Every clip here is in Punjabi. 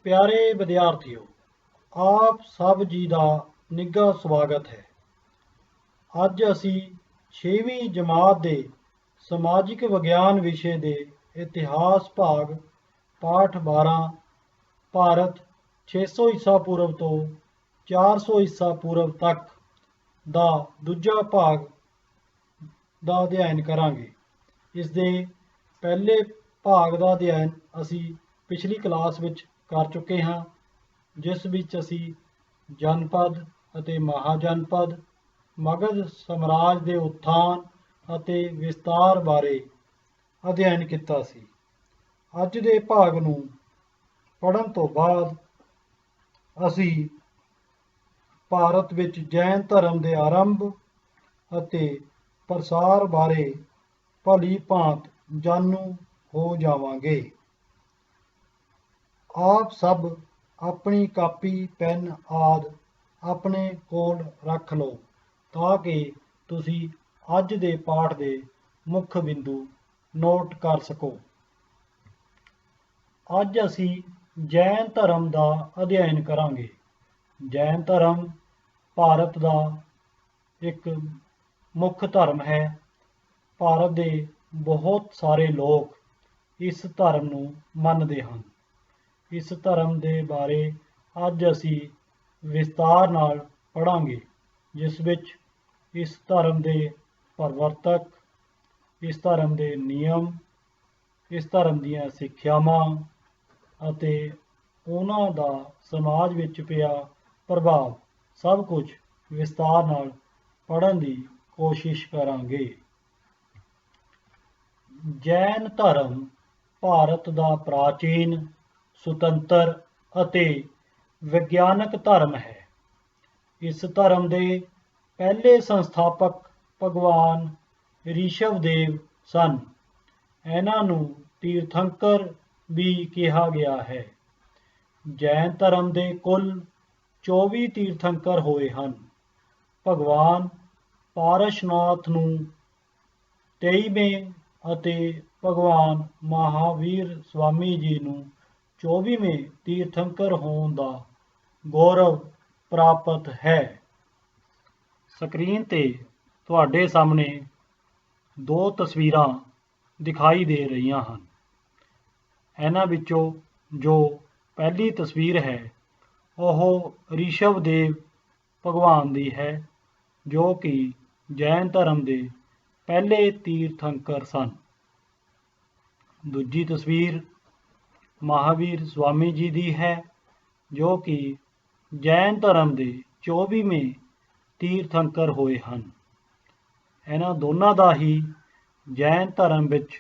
प्यारे विद्यार्थियों, आप सब जी का निੱਘਾ स्वागत है। ਅੱਜ ਅਸੀਂ 6ਵੀਂ ਜਮਾਤ ਦੇ ਸਮਾਜਿਕ ਵਿਗਿਆਨ ਵਿਸ਼ੇ ਦੇ ਇਤਿਹਾਸ ਭਾਗ ਪਾਠ 12 ਭਾਰਤ 600 ਈਸਾ ਪੂਰਵ ਤੋਂ 400 ਈਸਾ ਪੂਰਵ ਤੱਕ ਦਾ ਦੂਜਾ ਭਾਗ ਦਾ ਅਧਿਐਨ ਕਰਾਂਗੇ। ਇਸ ਦੇ ਪਹਿਲੇ ਭਾਗ ਦਾ ਅਧਿਐਨ ਅਸੀਂ ਪਿਛਲੀ ਕਲਾਸ ਵਿੱਚ ਕਰ ਚੁੱਕੇ ਹਾਂ, ਜਿਸ ਵਿੱਚ ਅਸੀਂ ਜਨਪਦ ਅਤੇ ਮਹਾਜਨਪਦ, ਮਗਧ ਸਾਮਰਾਜ ਦੇ ਉਥਾਨ ਅਤੇ ਵਿਸਤਾਰ ਬਾਰੇ ਅਧਿਐਨ ਕੀਤਾ ਸੀ। ਅੱਜ ਦੇ ਭਾਗ ਨੂੰ ਪੜ੍ਹਨ ਤੋਂ ਬਾਅਦ ਅਸੀਂ ਭਾਰਤ ਵਿੱਚ ਜੈਨ ਧਰਮ ਦੇ ਆਰੰਭ ਅਤੇ ਪ੍ਰਸਾਰ ਬਾਰੇ ਭਲੀ ਭਾਂਤ ਜਾਣੂ ਹੋ ਜਾਵਾਂਗੇ। ਆਪ ਸਭ ਆਪਣੀ ਕਾਪੀ, ਪੈਨ ਆਦਿ ਆਪਣੇ ਕੋਲ ਰੱਖ ਲਓ ਤਾਂ ਕਿ ਤੁਸੀਂ ਅੱਜ ਦੇ ਪਾਠ ਦੇ ਮੁੱਖ ਬਿੰਦੂ ਨੋਟ ਕਰ ਸਕੋ। ਅੱਜ ਅਸੀਂ ਜੈਨ ਧਰਮ ਦਾ ਅਧਿਐਨ ਕਰਾਂਗੇ। ਜੈਨ ਧਰਮ ਭਾਰਤ ਦਾ ਇੱਕ ਮੁੱਖ ਧਰਮ ਹੈ। ਭਾਰਤ ਦੇ ਬਹੁਤ ਸਾਰੇ ਲੋਕ ਇਸ ਧਰਮ ਨੂੰ ਮੰਨਦੇ ਹਨ। ਇਸ ਧਰਮ ਦੇ ਬਾਰੇ ਅੱਜ ਅਸੀਂ ਵਿਸਤਾਰ ਨਾਲ ਪੜ੍ਹਾਂਗੇ, ਜਿਸ ਵਿੱਚ ਇਸ ਧਰਮ ਦੇ ਪ੍ਰਵਰਤਕ, ਇਸ ਧਰਮ ਦੇ ਨਿਯਮ, ਇਸ ਧਰਮ ਦੀਆਂ ਸਿੱਖਿਆਵਾਂ ਅਤੇ ਉਹਨਾਂ ਦਾ ਸਮਾਜ ਵਿੱਚ ਪਿਆ ਪ੍ਰਭਾਵ ਸਭ ਕੁਝ ਵਿਸਤਾਰ ਨਾਲ ਪੜ੍ਹਨ ਦੀ ਕੋਸ਼ਿਸ਼ ਕਰਾਂਗੇ। ਜੈਨ ਧਰਮ ਭਾਰਤ ਦਾ ਪ੍ਰਾਚੀਨ, ਸੁਤੰਤਰ ਅਤੇ ਵਿਗਿਆਨਕ ਧਰਮ ਹੈ। ਇਸ ਧਰਮ ਦੇ ਪਹਿਲੇ ਸੰਸਥਾਪਕ ਭਗਵਾਨ ਰਿਸ਼ਵਦੇਵ ਸਨ। ਇਹਨਾਂ ਨੂੰ ਤੀਰਥੰਕਰ ਵੀ ਕਿਹਾ ਗਿਆ ਹੈ। ਜੈਨ ਧਰਮ ਦੇ ਕੁੱਲ 24 ਤੀਰਥੰਕਰ ਹੋਏ ਹਨ। ਭਗਵਾਨ ਪਾਰਸ਼ਨਾਥ ਨੂੰ 23ਵੇਂ ਅਤੇ ਭਗਵਾਨ ਮਹਾਵੀਰ ਸਵਾਮੀ ਜੀ ਨੂੰ 24ਵੇਂ ਤੀਰਥੰਕਰ ਹੋਣ ਦਾ ਗੌਰਵ ਪ੍ਰਾਪਤ ਹੈ। ਸਕਰੀਨ ਤੇ ਤੁਹਾਡੇ ਸਾਹਮਣੇ ਦੋ ਤਸਵੀਰਾਂ ਦਿਖਾਈ ਦੇ ਰਹੀਆਂ ਹਨ। ਇਹਨਾਂ ਵਿੱਚੋਂ ਜੋ ਪਹਿਲੀ ਤਸਵੀਰ ਹੈ ਉਹ ਰਿਸ਼ਵਦੇਵ ਭਗਵਾਨ ਦੀ ਹੈ, ਜੋ ਕਿ ਜੈਨ ਧਰਮ ਦੇ ਪਹਿਲੇ ਤੀਰਥੰਕਰ ਸਨ। ਦੂਜੀ ਤਸਵੀਰ ਮਹਾਵੀਰ ਸਵਾਮੀ ਜੀ ਦੀ ਹੈ, ਜੋ ਕਿ ਜੈਨ ਧਰਮ ਦੇ 24ਵੇਂ ਤੀਰਥੰਕਰ ਹੋਏ ਹਨ। ਇਹਨਾਂ ਦੋਨਾਂ ਦਾ ਹੀ ਜੈਨ ਧਰਮ ਵਿੱਚ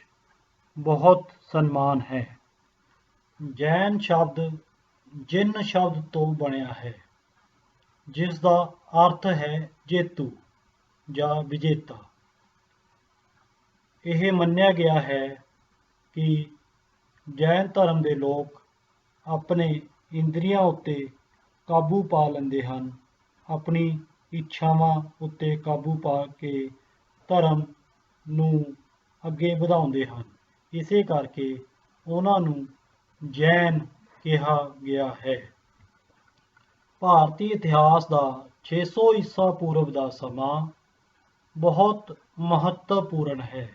ਬਹੁਤ ਸਨਮਾਨ ਹੈ। ਜੈਨ ਸ਼ਬਦ ਜਿਨ ਸ਼ਬਦ ਤੋਂ ਬਣਿਆ ਹੈ, ਜਿਸ ਦਾ ਅਰਥ ਹੈ ਜੇਤੂ ਜਾਂ ਵਿਜੇਤਾ। ਇਹ ਮੰਨਿਆ ਗਿਆ ਹੈ ਕਿ ਜੈਨ ਧਰਮ ਦੇ ਲੋਕ ਆਪਣੇ ਇੰਦਰੀਆਂ ਉੱਤੇ ਕਾਬੂ ਪਾ ਲੈਂਦੇ ਹਨ, ਆਪਣੀ ਇੱਛਾਵਾਂ ਉੱਤੇ ਕਾਬੂ ਪਾ ਕੇ ਧਰਮ ਨੂੰ ਅੱਗੇ ਵਧਾਉਂਦੇ ਹਨ। ਇਸੇ ਕਰਕੇ ਉਹਨਾਂ ਨੂੰ ਜੈਨ ਕਿਹਾ ਗਿਆ ਹੈ। ਭਾਰਤੀ ਇਤਿਹਾਸ ਦਾ 600 ਈਸਾ ਪੂਰਵ ਦਾ ਸਮਾਂ ਬਹੁਤ ਮਹੱਤਵਪੂਰਨ ਹੈ।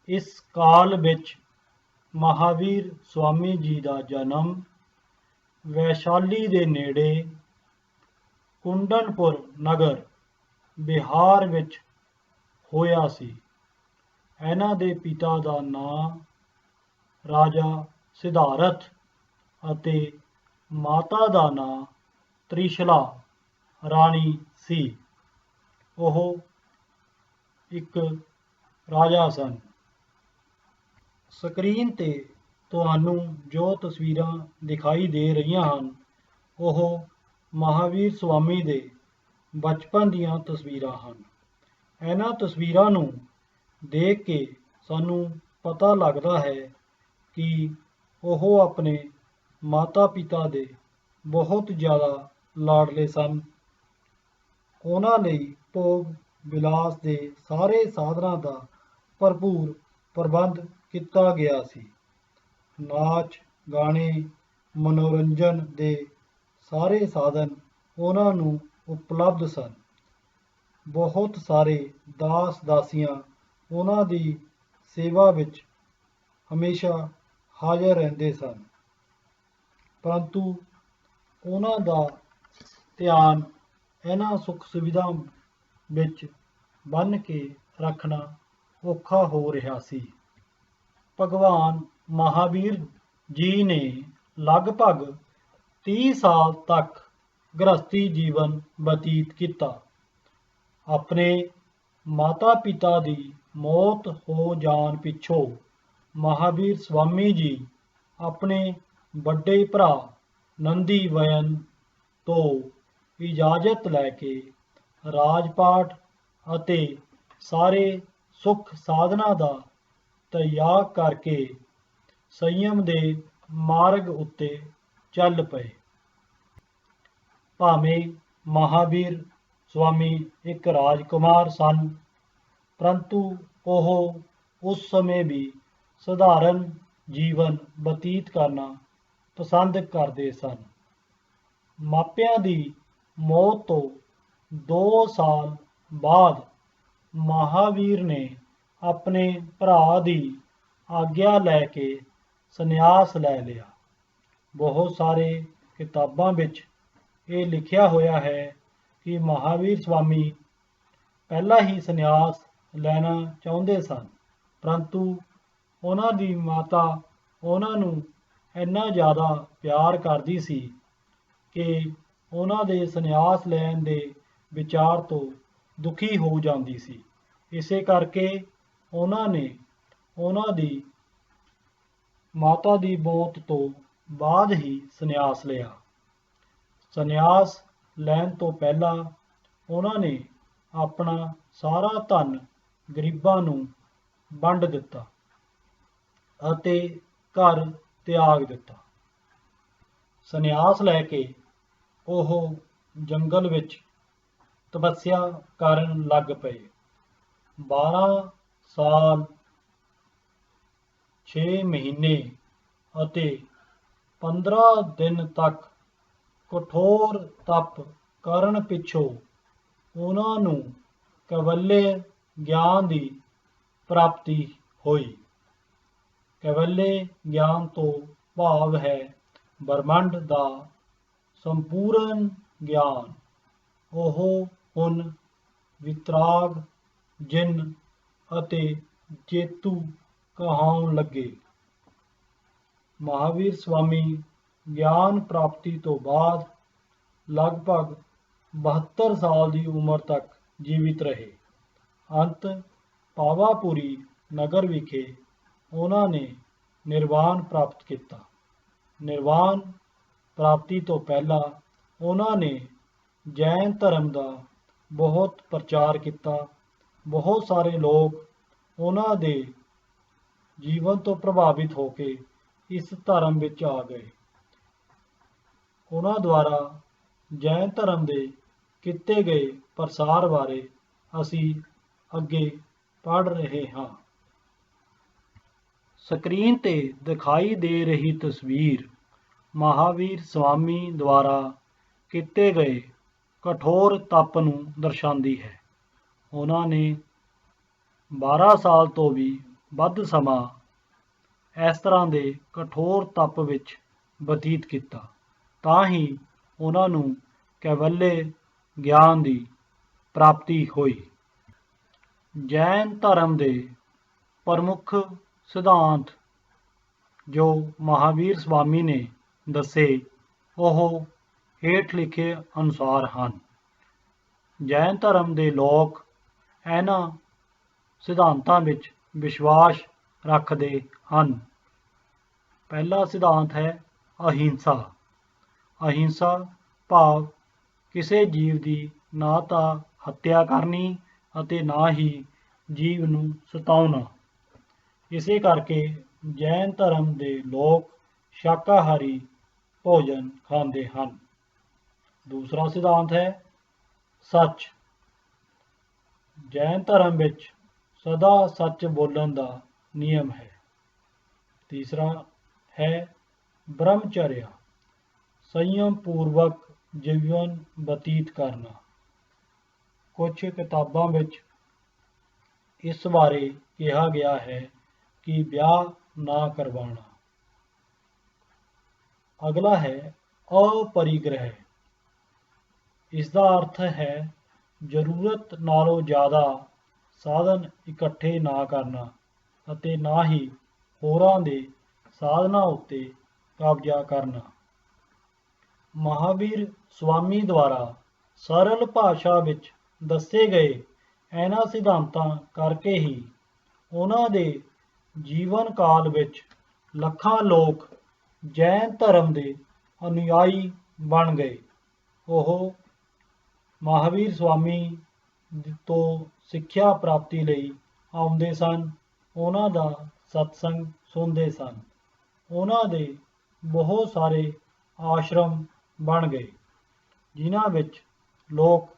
ਇਸ ਕਾਲ ਵਿੱਚ ਮਹਾਵੀਰ ਸਵਾਮੀ ਜੀ ਦਾ ਜਨਮ ਵੈਸ਼ਾਲੀ ਦੇ ਨੇੜੇ ਕੁੰਡਨਪੁਰ ਨਗਰ, ਬਿਹਾਰ ਵਿੱਚ ਹੋਇਆ ਸੀ। ਇਹਨਾਂ ਦੇ ਪਿਤਾ ਦਾ ਨਾਮ ਰਾਜਾ ਸਿਧਾਰਥ ਅਤੇ ਮਾਤਾ ਦਾ ਨਾਮ ਤ੍ਰਿਸ਼ਲਾ ਰਾਣੀ ਸੀ। ਉਹ ਇੱਕ ਰਾਜਾ ਸਨ। ਸਕਰੀਨ ਤੇ ਤੁਹਾਨੂੰ ਜੋ ਤਸਵੀਰਾਂ ਦਿਖਾਈ ਦੇ ਰਹੀਆਂ ਹਨ ਉਹ ਮਹਾਵੀਰ ਸਵਾਮੀ ਦੇ ਬਚਪਨ ਦੀਆਂ ਤਸਵੀਰਾਂ ਹਨ। ਇਹਨਾਂ ਤਸਵੀਰਾਂ ਨੂੰ ਦੇਖ ਕੇ ਸਾਨੂੰ ਪਤਾ ਲੱਗਦਾ ਹੈ ਕਿ ਉਹ ਆਪਣੇ ਮਾਤਾ ਪਿਤਾ ਦੇ ਬਹੁਤ ਜ਼ਿਆਦਾ ਲਾਡਲੇ ਸਨ। ਉਹਨਾਂ ਲਈ ਭੋਗ ਵਿਲਾਸ ਦੇ ਸਾਰੇ ਸਾਧਨਾਂ ਦਾ ਭਰਪੂਰ ਪ੍ਰਬੰਧ ਕੀਤਾ ਗਿਆ ਸੀ। ਨਾਚ, ਗਾਣੇ, ਮਨੋਰੰਜਨ ਦੇ ਸਾਰੇ ਸਾਧਨ ਉਹਨਾਂ ਨੂੰ ਉਪਲਬਧ ਸਨ। ਬਹੁਤ ਸਾਰੇ ਦਾਸ ਦਾਸੀਆਂ ਉਹਨਾਂ ਦੀ ਸੇਵਾ ਵਿੱਚ ਹਮੇਸ਼ਾ ਹਾਜ਼ਰ ਰਹਿੰਦੇ ਸਨ, ਪਰੰਤੂ ਉਹਨਾਂ ਦਾ ਧਿਆਨ ਇਹਨਾਂ ਸੁੱਖ ਸੁਵਿਧਾ ਵਿੱਚ ਬੰਨ੍ਹ ਕੇ ਰੱਖਣਾ ਔਖਾ ਹੋ ਰਿਹਾ ਸੀ। ਭਗਵਾਨ ਮਹਾਵੀਰ ਜੀ ਨੇ ਲਗਭਗ 30 ਸਾਲ ਤੱਕ ਗ੍ਰਹਸਥੀ ਜੀਵਨ ਬਤੀਤ ਕੀਤਾ। ਆਪਣੇ ਮਾਤਾ ਪਿਤਾ ਦੀ ਮੌਤ ਹੋ ਜਾਣ ਪਿੱਛੋਂ ਮਹਾਵੀਰ ਸਵਾਮੀ ਜੀ ਆਪਣੇ ਵੱਡੇ ਭਰਾ ਨੰਦੀਵਯਨ ਤੋਂ ਇਜਾਜ਼ਤ ਲੈ ਕੇ ਰਾਜਪਾਟ ਅਤੇ ਸਾਰੇ ਸੁੱਖ ਸਾਧਨਾਂ ਦਾ ਤਿਆਗ ਕਰਕੇ ਸੰਯਮ ਦੇ ਮਾਰਗ ਉੱਤੇ ਚੱਲ ਪਏ। ਭਾਵੇਂ ਮਹਾਵੀਰ ਸਵਾਮੀ ਇੱਕ ਰਾਜਕੁਮਾਰ ਸਨ, ਪਰੰਤੂ ਉਹ ਉਸ ਸਮੇਂ ਵੀ ਸਧਾਰਨ ਜੀਵਨ ਬਤੀਤ ਕਰਨਾ ਪਸੰਦ ਕਰਦੇ ਸਨ। ਮਾਪਿਆਂ ਦੀ ਮੌਤ ਤੋਂ 2 ਸਾਲ ਬਾਅਦ ਮਹਾਵੀਰ ਨੇ ਆਪਣੇ ਭਰਾ ਦੀ ਆਗਿਆ ਲੈ ਕੇ ਸੰਨਿਆਸ ਲੈ ਲਿਆ। ਬਹੁਤ ਸਾਰੇ ਕਿਤਾਬਾਂ ਵਿੱਚ ਇਹ ਲਿਖਿਆ ਹੋਇਆ ਹੈ ਕਿ ਮਹਾਵੀਰ ਸਵਾਮੀ ਪਹਿਲਾਂ ਹੀ ਸੰਨਿਆਸ ਲੈਣਾ ਚਾਹੁੰਦੇ ਸਨ, ਪਰੰਤੂ ਉਹਨਾਂ ਦੀ ਮਾਤਾ ਉਹਨਾਂ ਨੂੰ ਇੰਨਾ ਜ਼ਿਆਦਾ ਪਿਆਰ ਕਰਦੀ ਸੀ ਕਿ ਉਹਨਾਂ ਦੇ ਸੰਨਿਆਸ ਲੈਣ ਦੇ ਵਿਚਾਰ ਤੋਂ ਦੁਖੀ ਹੋ ਜਾਂਦੀ ਸੀ। ਇਸੇ ਕਰਕੇ ਉਹਨਾਂ ਨੇ ਉਹਨਾਂ ਦੀ ਮਾਤਾ ਦੀ ਮੌਤ ਤੋਂ ਬਾਅਦ ਹੀ ਸੰਨਿਆਸ ਲਿਆ। ਸੰਨਿਆਸ ਲੈਣ ਤੋਂ ਪਹਿਲਾਂ ਉਹਨਾਂ ਨੇ ਆਪਣਾ ਸਾਰਾ ਧਨ ਗਰੀਬਾਂ ਨੂੰ ਵੰਡ ਦਿੱਤਾ ਅਤੇ ਘਰ ਤਿਆਗ ਦਿੱਤਾ। ਸੰਨਿਆਸ ਲੈ ਕੇ ਉਹ ਜੰਗਲ ਵਿੱਚ ਤਪੱਸਿਆ ਕਰਨ ਲੱਗ ਪਏ। 12 ਸਾਲ 6 ਮਹੀਨੇ ਅਤੇ 15 ਦਿਨ ਤੱਕ ਕਠੋਰ ਤਪ ਕਰਨ ਪਿੱਛੋਂ ਉਹਨਾਂ ਨੂੰ ਕੈਵਲਯ ਗਿਆਨ ਦੀ ਪ੍ਰਾਪਤੀ ਹੋਈ। ਕੈਵਲਯ ਗਿਆਨ ਤੋਂ ਭਾਵ ਹੈ ਬ੍ਰਹਮੰਡ ਦਾ ਸੰਪੂਰਨ ਗਿਆਨ। ਉਹ ਹੁਣ ਵਿਤਰਾਗ, ਜਿੰਨ ਅਤੇ ਜੇਤੂ ਕਹਾਉਣ ਲੱਗੇ। ਮਹਾਵੀਰ ਸਵਾਮੀ ਗਿਆਨ ਪ੍ਰਾਪਤੀ ਤੋਂ ਬਾਅਦ ਲਗਭਗ 72 ਸਾਲ ਦੀ ਉਮਰ ਤੱਕ ਜੀਵਿਤ ਰਹੇ। ਅੰਤ ਪਾਵਾਪੁਰੀ ਨਗਰ ਵਿਖੇ ਉਹਨਾਂ ਨੇ ਨਿਰਵਾਣ ਪ੍ਰਾਪਤ ਕੀਤਾ। ਨਿਰਵਾਣ ਪ੍ਰਾਪਤੀ ਤੋਂ ਪਹਿਲਾਂ ਉਹਨਾਂ ਨੇ ਜੈਨ ਧਰਮ ਦਾ ਬਹੁਤ ਪ੍ਰਚਾਰ ਕੀਤਾ। ਬਹੁਤ ਸਾਰੇ ਲੋਕ ਉਹਨਾਂ ਦੇ ਜੀਵਨ ਤੋਂ ਪ੍ਰਭਾਵਿਤ ਹੋ ਕੇ ਇਸ ਧਰਮ ਵਿੱਚ ਆ ਗਏ। ਉਹਨਾਂ ਦੁਆਰਾ ਜੈਨ ਧਰਮ ਦੇ ਕੀਤੇ ਗਏ ਪ੍ਰਸਾਰ ਬਾਰੇ ਅਸੀਂ ਅੱਗੇ ਪੜ੍ਹ ਰਹੇ ਹਾਂ। ਸਕਰੀਨ ਤੇ ਦਿਖਾਈ ਦੇ ਰਹੀ ਤਸਵੀਰ ਮਹਾਵੀਰ ਸਵਾਮੀ ਦੁਆਰਾ ਕੀਤੇ ਗਏ ਕਠੋਰ ਤਪ ਨੂੰ ਦਰਸਾਉਂਦੀ ਹੈ। ਉਹਨਾਂ ਨੇ 12 ਸਾਲ ਤੋਂ ਵੀ ਵੱਧ ਸਮਾਂ ਇਸ ਤਰ੍ਹਾਂ ਦੇ ਕਠੋਰ ਤਪ ਵਿੱਚ ਬਤੀਤ ਕੀਤਾ, ਤਾਂ ਹੀ ਉਹਨਾਂ ਨੂੰ ਕੈਵਲਯ ਗਿਆਨ ਦੀ ਪ੍ਰਾਪਤੀ ਹੋਈ। ਜੈਨ ਧਰਮ ਦੇ ਪ੍ਰਮੁੱਖ ਸਿਧਾਂਤ ਜੋ ਮਹਾਵੀਰ ਸਵਾਮੀ ਨੇ ਦੱਸੇ ਉਹ ਹੇਠ ਲਿਖੇ ਅਨੁਸਾਰ ਹਨ। ਜੈਨ ਧਰਮ ਦੇ ਲੋਕ ਇਹਨਾਂ ਸਿਧਾਂਤਾਂ ਵਿੱਚ ਵਿਸ਼ਵਾਸ ਰੱਖਦੇ ਹਨ। ਪਹਿਲਾ ਸਿਧਾਂਤ ਹੈ ਅਹਿੰਸਾ। ਅਹਿੰਸਾ ਭਾਵ ਕਿਸੇ ਜੀਵ ਦੀ ਨਾ ਤਾਂ ਹੱਤਿਆ ਕਰਨੀ ਅਤੇ ਨਾ ਹੀ ਜੀਵ ਨੂੰ ਸਤਾਉਣਾ। ਇਸੇ ਕਰਕੇ ਜੈਨ ਧਰਮ ਦੇ ਲੋਕ ਸ਼ਾਕਾਹਾਰੀ ਭੋਜਨ ਖਾਂਦੇ ਹਨ। ਦੂਸਰਾ ਸਿਧਾਂਤ ਹੈ ਸੱਚ। ਜੈਨ ਧਰਮ ਵਿੱਚ ਸਦਾ ਸੱਚ ਬੋਲਣ ਦਾ ਨਿਯਮ ਹੈ। ਤੀਸਰਾ ਹੈ ਬ੍ਰਹਮਚਰਿਆ। ਸੰਯਮ ਪੂਰਵਕ ਜੀਵਨ ਬਤੀਤ ਕਰਨਾ। ਕੁਝ ਕਿਤਾਬਾਂ ਵਿੱਚ ਇਸ ਬਾਰੇ ਕਿਹਾ ਗਿਆ ਹੈ ਕਿ ਵਿਆਹ ਨਾ ਕਰਵਾਉਣਾ। ਅਗਲਾ ਹੈ ਅਪਰਿਗ੍ਰਹਿ। ਇਸ ਦਾ ਅਰਥ ਹੈ ਜ਼ਰੂਰਤ ਨਾਲੋਂ ਜ਼ਿਆਦਾ ਸਾਧਨ ਇਕੱਠੇ ਨਾ ਕਰਨਾ ਅਤੇ ਨਾ ਹੀ ਹੋਰਾਂ ਦੇ ਸਾਧਨਾਂ ਉੱਤੇ ਕਬਜ਼ਾ ਕਰਨਾ। ਮਹਾਵੀਰ ਸਵਾਮੀ ਦੁਆਰਾ ਸਰਲ ਭਾਸ਼ਾ ਵਿੱਚ ਦੱਸੇ ਗਏ ਇਹਨਾਂ ਸਿਧਾਂਤਾਂ ਕਰਕੇ ਹੀ ਉਹਨਾਂ ਦੇ ਜੀਵਨ ਕਾਲ ਵਿੱਚ ਲੱਖਾਂ ਲੋਕ ਜੈਨ ਧਰਮ ਦੇ ਅਨੁਯਾਈ ਬਣ ਗਏ। ਉਹ ਮਹਾਵੀਰ ਸਵਾਮੀ ਤੋਂ ਸਿੱਖਿਆ ਪ੍ਰਾਪਤੀ ਲਈ ਆਉਂਦੇ ਸਨ, ਉਹਨਾਂ ਦਾ ਸਤਸੰਗ ਸੁਣਦੇ ਸਨ। ਉਹਨਾਂ ਦੇ ਬਹੁਤ ਸਾਰੇ ਆਸ਼ਰਮ ਬਣ ਗਏ ਜਿਨ੍ਹਾਂ ਵਿੱਚ ਲੋਕ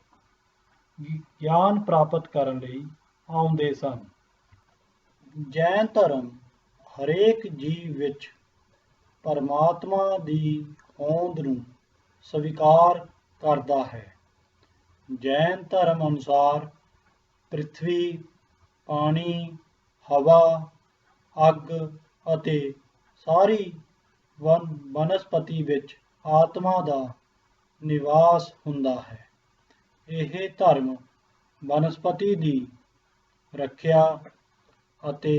ਗਿਆਨ ਪ੍ਰਾਪਤ ਕਰਨ ਲਈ ਆਉਂਦੇ ਸਨ। ਜੈਨ ਧਰਮ ਹਰੇਕ ਜੀਵ ਵਿੱਚ ਪਰਮਾਤਮਾ ਦੀ ਹੋਂਦ ਨੂੰ ਸਵੀਕਾਰ ਕਰਦਾ ਹੈ। ਜੈਨ ਧਰਮ ਅਨੁਸਾਰ ਪ੍ਰਿਥਵੀ, ਪਾਣੀ, ਹਵਾ, ਅੱਗ ਅਤੇ ਸਾਰੀ ਬਨਸਪਤੀ ਵਿੱਚ ਆਤਮਾ ਦਾ ਨਿਵਾਸ ਹੁੰਦਾ ਹੈ। ਇਹ ਧਰਮ ਬਨਸਪਤੀ ਦੀ ਰੱਖਿਆ ਅਤੇ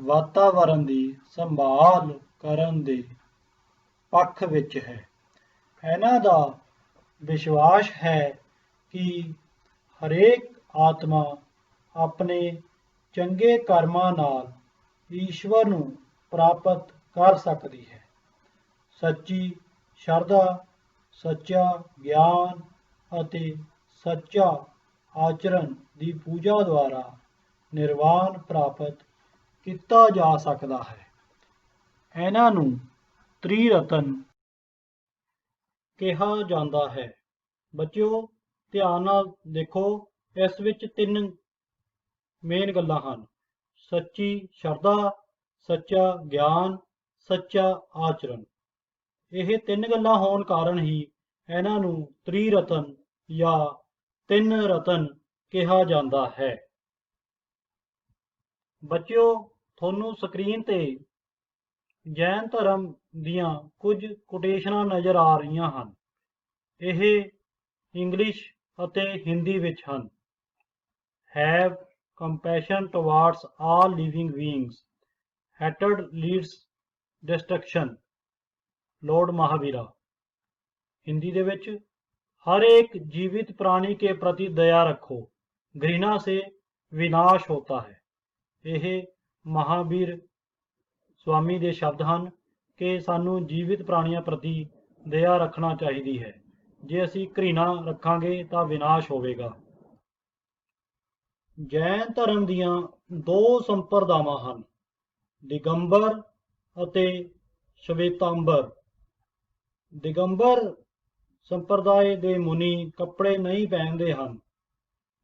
ਵਾਤਾਵਰਣ ਦੀ ਸੰਭਾਲ ਕਰਨ ਦੇ ਪੱਖ ਵਿੱਚ ਹੈ। ਇਹਨਾਂ ਦਾ ਵਿਸ਼ਵਾਸ ਹੈ ਕਿ ਹਰੇਕ ਆਤਮਾ ਆਪਣੇ ਚੰਗੇ ਕਰਮਾਂ ਨਾਲ ਈਸ਼ਵਰ ਨੂੰ ਪ੍ਰਾਪਤ ਕਰ ਸਕਦੀ ਹੈ। ਸੱਚੀ ਸ਼ਰਧਾ, ਸੱਚਾ ਗਿਆਨ ਅਤੇ ਸੱਚਾ ਆਚਰਣ ਦੀ ਪੂਜਾ ਦੁਆਰਾ ਨਿਰਵਾਣ ਪ੍ਰਾਪਤ ਕੀਤਾ ਜਾ ਸਕਦਾ ਹੈ। ਇਹਨਾਂ ਨੂੰ ਤ੍ਰਿਰਤਨ ਕਿਹਾ ਜਾਂਦਾ ਹੈ। ਬੱਚਿਓ, ਧਿਆਨ ਨਾਲ ਦੇਖੋ, ਇਸ ਵਿੱਚ 3 ਮੇਨ ਗੱਲਾਂ ਹਨ: ਸੱਚੀ ਸ਼ਰਧਾ, ਸੱਚਾ ਗਿਆਨ, ਸੱਚਾ ਆਚਰਣ। ਇਹ 3 ਗੱਲਾਂ ਹੋਣ ਕਾਰਨ ਹੀ ਇਹਨਾਂ ਨੂੰ ਤ੍ਰਿਰਤਨ ਜਾਂ 3 ਰਤਨ ਕਿਹਾ ਜਾਂਦਾ ਹੈ। ਬੱਚਿਓ, ਤੁਹਾਨੂੰ ਸਕਰੀਨ ਤੇ ਜੈਨ ਧਰਮ ਦੀਆਂ ਕੁਝ ਕੋਟੇਸ਼ਨਾਂ ਨਜ਼ਰ ਆ ਰਹੀਆਂ ਹਨ। ਇਹ ਇੰਗਲਿਸ਼ ਅਤੇ ਹਿੰਦੀ ਵਿੱਚ ਹਨ। Have compassion towards all living beings, hatred leads destruction, lord Mahavira. Hindi दे विच हर एक जीवित प्राणी के प्रति दया रखो, घृणा से विनाश होता है। यह महावीर स्वामी दे शब्द हैं कि सानू जीवित प्राणियों प्रति दया रखना चाहिए है। जे असी घृणा रखांगे तो विनाश होवेगा। जैन धर्म दीयां 2 संप्रदावां हन, दिगंबर अते श्वेतांबर। दिगंबर संप्रदाय के मुनि कपड़े नहीं पहनते हैं,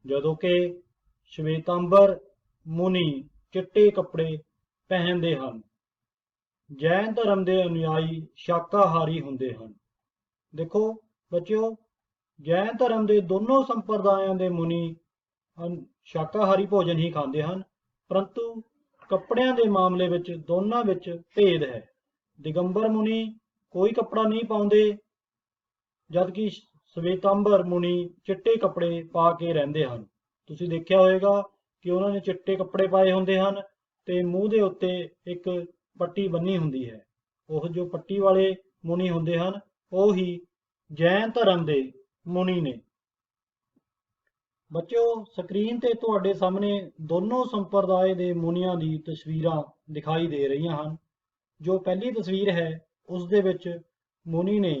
जदों कि श्वेतांबर मुनि चिट्टे कपड़े पहनते हैं। जैन धर्म के अनुयायी शाकाहारी होंदे हैं। देखो बच्चों, जैन धर्म के दोनों संप्रदायों के मुनि शाकाहारी भोजन ही खाते हैं, परंतु कपड़ियां के मामले में दोनों में भेद है। दिगंबर मुनि कोई कपड़ा नहीं पाउंदे, जबकि श्वेतांबर मुनि चिट्टे कपड़े पा के रहंदे हैं। तुसीं देखिया होएगा कि उन्होंने चिट्टे कपड़े पाए होंदे हैं ते मूँह दे उत्ते एक पट्टी बन्नी हुंदी है। वो जो पट्टी वाले मुनि होंदे हैं वो ही जैन धर्म के मुनि ने। बच्चों, स्क्रीन ते तुहाडे सामने दोनों संप्रदाय के मुनियां दी तस्वीरां दिखाई दे रही हैं। जो पहली तस्वीर है उस दे विच मुनि ने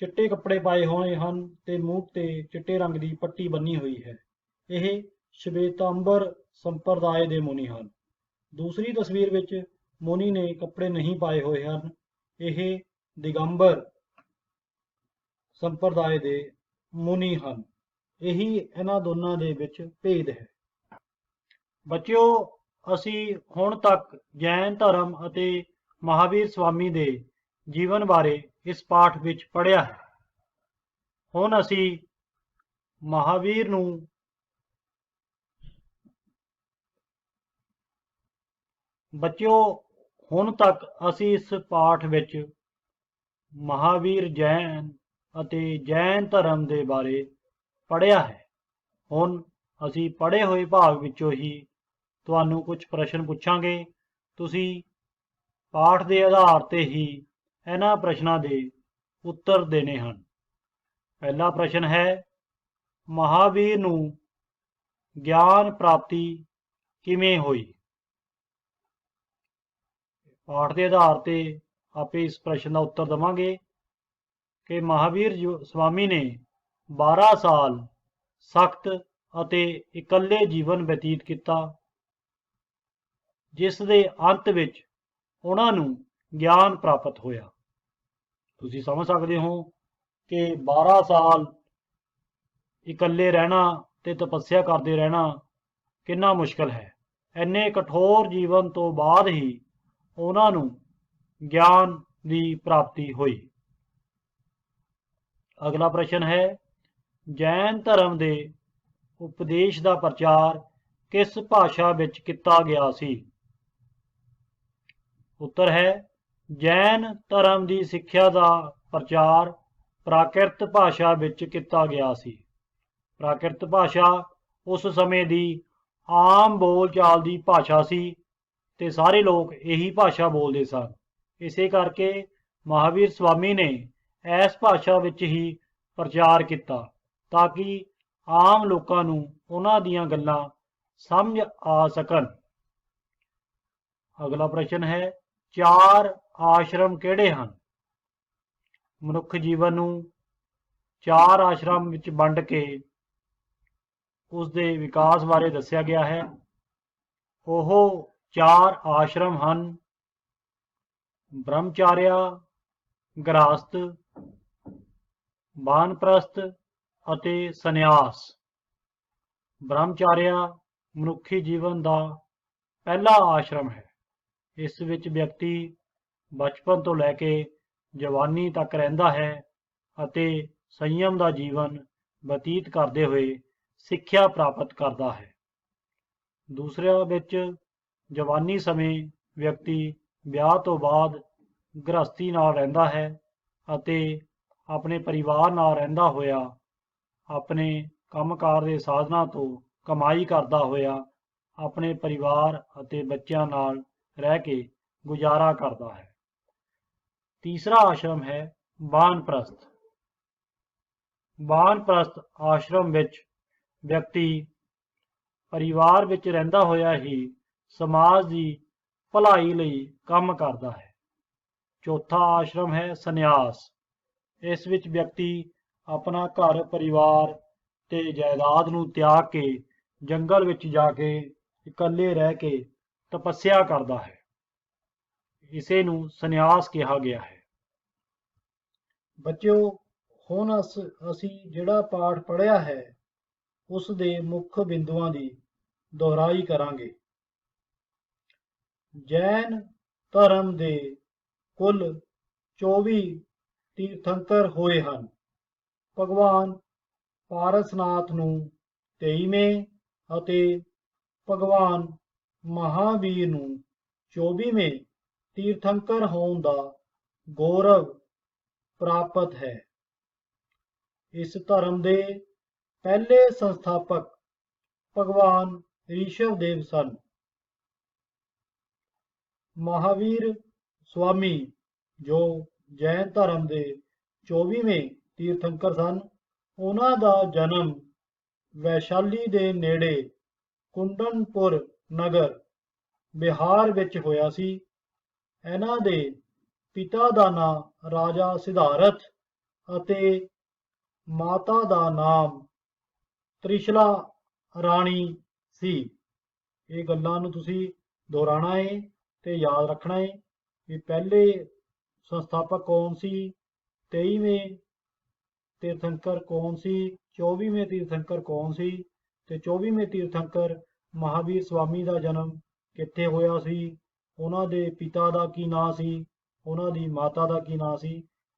चिट्टे कपड़े पाए हुए हैं ते मूँह ते चिट्टे रंग की पट्टी बनी हुई है। यह श्वेतांबर संप्रदाय के मुनि हैं। दूसरी तस्वीर विच मुनि ने कपड़े नहीं पाए हुए हैं। यह दिगंबर संप्रदाय के मुनि हैं। यही इन्हां दोनों के विच भेद है। बच्चों, असी हुण तक जैन धर्म अते महावीर स्वामी दे ਜੀਵਨ ਬਾਰੇ ਇਸ ਪਾਠ ਵਿੱਚ ਪੜ੍ਹਿਆ ਹੈ। ਹੁਣ ਅਸੀਂ ਮਹਾਵੀਰ ਨੂੰ ਬੱਚਿਓ, ਹੁਣ ਤੱਕ ਅਸੀਂ ਇਸ ਪਾਠ ਵਿੱਚ ਮਹਾਵੀਰ ਜੈਨ ਅਤੇ ਜੈਨ ਧਰਮ ਦੇ ਬਾਰੇ ਪੜ੍ਹਿਆ ਹੈ। ਹੁਣ ਅਸੀਂ ਪੜ੍ਹੇ ਹੋਏ ਭਾਗ ਵਿੱਚੋਂ ਹੀ ਤੁਹਾਨੂੰ ਕੁਝ ਪ੍ਰਸ਼ਨ ਪੁੱਛਾਂਗੇ। ਤੁਸੀਂ ਪਾਠ ਦੇ ਆਧਾਰ ਤੇ ਹੀ ਇਹਨਾਂ ਪ੍ਰਸ਼ਨਾਂ ਦੇ ਉੱਤਰ ਦੇਣੇ ਹਨ। ਪਹਿਲਾ ਪ੍ਰਸ਼ਨ ਹੈ, ਮਹਾਵੀਰ ਨੂੰ ਗਿਆਨ ਪ੍ਰਾਪਤੀ ਕਿਵੇਂ ਹੋਈ? ਪਾਠ ਦੇ ਆਧਾਰ ਤੇ ਆਪੇ ਇਸ ਪ੍ਰਸ਼ਨ ਦਾ ਉੱਤਰ ਦੇਵਾਂਗੇ ਕਿ ਮਹਾਵੀਰ ਸਵਾਮੀ ਨੇ 12 ਸਾਲ ਸਖਤ ਅਤੇ ਇਕੱਲੇ ਜੀਵਨ ਬਤੀਤ ਕੀਤਾ, ਜਿਸ ਦੇ ਅੰਤ ਵਿੱਚ ਉਹਨਾਂ ਨੂੰ ਗਿਆਨ ਪ੍ਰਾਪਤ ਹੋਇਆ। ਤੁਸੀਂ ਸਮਝ ਸਕਦੇ ਹੋ ਕਿ 12 ਸਾਲ ਇਕੱਲੇ ਰਹਿਣਾ ਤੇ ਤਪੱਸਿਆ ਕਰਦੇ ਰਹਿਣਾ ਕਿੰਨਾ ਮੁਸ਼ਕਲ ਹੈ। ਇੰਨੇ ਕਠੋਰ ਜੀਵਨ ਤੋਂ ਬਾਅਦ ਹੀ ਉਹਨਾਂ ਨੂੰ ਗਿਆਨ ਦੀ ਪ੍ਰਾਪਤੀ ਹੋਈ। ਅਗਲਾ ਪ੍ਰਸ਼ਨ ਹੈ, ਜੈਨ ਧਰਮ ਦੇ ਉਪਦੇਸ਼ ਦਾ ਪ੍ਰਚਾਰ ਕਿਸ ਭਾਸ਼ਾ ਵਿੱਚ ਕੀਤਾ ਗਿਆ ਸੀ? ਉੱਤਰ ਹੈ, ਜੈਨ ਧਰਮ ਦੀ ਸਿੱਖਿਆ ਦਾ ਪ੍ਰਚਾਰ ਪ੍ਰਾਕ੍ਰਿਤ ਭਾਸ਼ਾ ਵਿੱਚ ਕੀਤਾ ਗਿਆ ਸੀ। ਪ੍ਰਾਕ੍ਰਿਤ ਭਾਸ਼ਾ ਉਸ ਸਮੇਂ ਦੀ ਆਮ ਬੋਲਚਾਲ ਦੀ ਭਾਸ਼ਾ ਸੀ ਤੇ ਸਾਰੇ ਲੋਕ ਇਹੀ ਭਾਸ਼ਾ ਬੋਲਦੇ ਸਨ। ਇਸੇ ਕਰਕੇ ਮਹਾਵੀਰ ਸਵਾਮੀ ਨੇ ਇਸ ਭਾਸ਼ਾ ਵਿੱਚ ਹੀ ਪ੍ਰਚਾਰ ਕੀਤਾ ਤਾਂ ਕਿ ਆਮ ਲੋਕਾਂ ਨੂੰ ਉਹਨਾਂ ਦੀਆਂ ਗੱਲਾਂ ਸਮਝ ਆ ਸਕਣ। ਅਗਲਾ ਪ੍ਰਸ਼ਨ ਹੈ, 4 ਆਸ਼ਰਮ ਕਿਹੜੇ ਹਨ? ਮਨੁੱਖ ਜੀਵਨ ਨੂੰ 4 ਆਸ਼ਰਮ ਵਿੱਚ ਵੰਡ ਕੇ ਉਸ ਦੇ ਵਿਕਾਸ ਬਾਰੇ ਦੱਸਿਆ ਗਿਆ ਹੈ। ਉਹ 4 ਆਸ਼ਰਮ ਹਨ, ਬ੍ਰਹਮਚਾਰਿਆ, ਗ੍ਰਹਸਥ, ਵਾਨਪ੍ਰਸਥ ਅਤੇ ਸੰਨਿਆਸ। ਬ੍ਰਹਮਚਾਰਿਆ ਮਨੁੱਖੀ ਜੀਵਨ ਦਾ ਪਹਿਲਾ ਆਸ਼ਰਮ ਹੈ। ਇਸ ਵਿੱਚ ਵਿਅਕਤੀ ਬਚਪਨ ਤੋਂ ਲੈ ਕੇ ਜਵਾਨੀ ਤੱਕ ਰਹਿੰਦਾ ਹੈ ਅਤੇ ਸੰਯਮ ਦਾ ਜੀਵਨ ਬਤੀਤ ਕਰਦੇ ਹੋਏ ਸਿੱਖਿਆ ਪ੍ਰਾਪਤ ਕਰਦਾ ਹੈ। ਦੂਸਰਾ ਵਿੱਚ ਜਵਾਨੀ ਸਮੇਂ ਵਿਅਕਤੀ ਵਿਆਹ ਤੋਂ ਬਾਅਦ ਗ੍ਰਹਸਥੀ ਨਾਲ ਰਹਿੰਦਾ ਹੈ ਅਤੇ ਆਪਣੇ ਪਰਿਵਾਰ ਨਾਲ ਰਹਿੰਦਾ ਹੋਇਆ ਆਪਣੇ ਕੰਮਕਾਰ ਦੇ ਸਾਧਨਾਂ ਤੋਂ ਕਮਾਈ ਕਰਦਾ ਹੋਇਆ ਆਪਣੇ ਪਰਿਵਾਰ ਅਤੇ ਬੱਚਿਆਂ ਨਾਲ ਰਹਿ ਕੇ ਗੁਜ਼ਾਰਾ ਕਰਦਾ ਹੈ। ਤੀਸਰਾ ਆਸ਼ਰਮ ਹੈ ਵਾਨਪ੍ਰਸਥ। ਵਾਨਪ੍ਰਸਥ ਆਸ਼ਰਮ ਵਿੱਚ ਵਿਅਕਤੀ ਪਰਿਵਾਰ ਵਿੱਚ ਰਹਿੰਦਾ ਹੋਇਆ ਹੀ ਸਮਾਜ ਦੀ ਭਲਾਈ ਲਈ ਕੰਮ ਕਰਦਾ ਹੈ। ਚੌਥਾ ਆਸ਼ਰਮ ਹੈ ਸੰਨਿਆਸ। ਇਸ ਵਿੱਚ ਵਿਅਕਤੀ ਆਪਣਾ ਘਰ ਪਰਿਵਾਰ ਤੇ ਜਾਇਦਾਦ ਨੂੰ ਤਿਆਗ ਕੇ ਜੰਗਲ ਵਿੱਚ ਜਾ ਕੇ ਇਕੱਲੇ ਰਹਿ ਕੇ ਤਪੱਸਿਆ ਕਰਦਾ ਹੈ। ਇਸੇ ਨੂੰ ਸੰਨਿਆਸ ਕਿਹਾ ਗਿਆ ਹੈ। ਬੱਚਿਓ, ਹੁਣ ਅਸੀਂ ਜਿਹੜਾ ਪਾਠ ਪੜ੍ਹਿਆ ਹੈ ਉਸ ਦੇ ਮੁੱਖ ਬਿੰਦੂਆਂ ਦੀ ਦੁਹਰਾਈ ਕਰਾਂਗੇ। ਜੈਨ ਧਰਮ ਦੇ ਕੁੱਲ 24 ਤੀਰਥੰਕਰ ਹੋਏ ਹਨ। ਭਗਵਾਨ ਪਾਰਸਨਾਥ ਨੂੰ 23ਵੇਂ ਅਤੇ ਭਗਵਾਨ ਮਹਾਵੀਰ ਨੂੰ 24ਵੇਂ ਤੀਰਥੰਕਰ ਹੋਣ ਦਾ ਗੌਰਵ ਪ੍ਰਾਪਤ ਹੈ। ਇਸ ਧਰਮ ਦੇ ਪਹਿਲੇ ਸੰਸਥਾਪਕ ਭਗਵਾਨ ਰਿਸ਼ਭਦੇਵ ਸਨ। ਮਹਾਵੀਰ ਸਵਾਮੀ ਜੋ ਜੈਨ ਧਰਮ ਦੇ 24ਵੇਂ ਤੀਰਥੰਕਰ ਸਨ, ਉਹਨਾਂ ਦਾ ਜਨਮ ਵੈਸ਼ਾਲੀ ਦੇ ਨੇੜੇ ਕੁੰਡਨਪੁਰ ਨਗਰ ਬਿਹਾਰ ਵਿੱਚ ਹੋਇਆ ਸੀ। ਇਹਨਾਂ ਦੇ ਪਿਤਾ ਦਾ ਨਾਮ ਰਾਜਾ ਸਿਧਾਰਥ ਅਤੇ ਮਾਤਾ ਦਾ ਨਾਮ ਤ੍ਰਿਸ਼ਲਾ ਰਾਣੀ ਸੀ। ਇਹ ਗੱਲਾਂ ਨੂੰ ਤੁਸੀਂ ਦੁਹਰਾਉਣਾ ਹੈ ਤੇ ਯਾਦ ਰੱਖਣਾ ਹੈ ਕਿ ਪਹਿਲੇ ਸੰਸਥਾਪਕ ਕੌਣ ਸੀ, 23ਵੇਂ ਤੀਰਥੰਕਰ ਕੌਣ ਸੀ, 24ਵੇਂ ਤੀਰਥੰਕਰ ਕੌਣ ਸੀ ਤੇ 24ਵੇਂ ਤੀਰਥੰਕਰ ਮਹਾਵੀਰ ਸਵਾਮੀ ਦਾ ਜਨਮ ਕਿੱਥੇ ਹੋਇਆ ਸੀ, ਉਹਨਾਂ ਦੇ ਪਿਤਾ ਦਾ ਕੀ ਨਾਂ ਸੀ ਉਹਨਾਂ ਦੀ ਮਾਤਾ ਦਾ ਕੀ ਨਾਂ ਸੀ।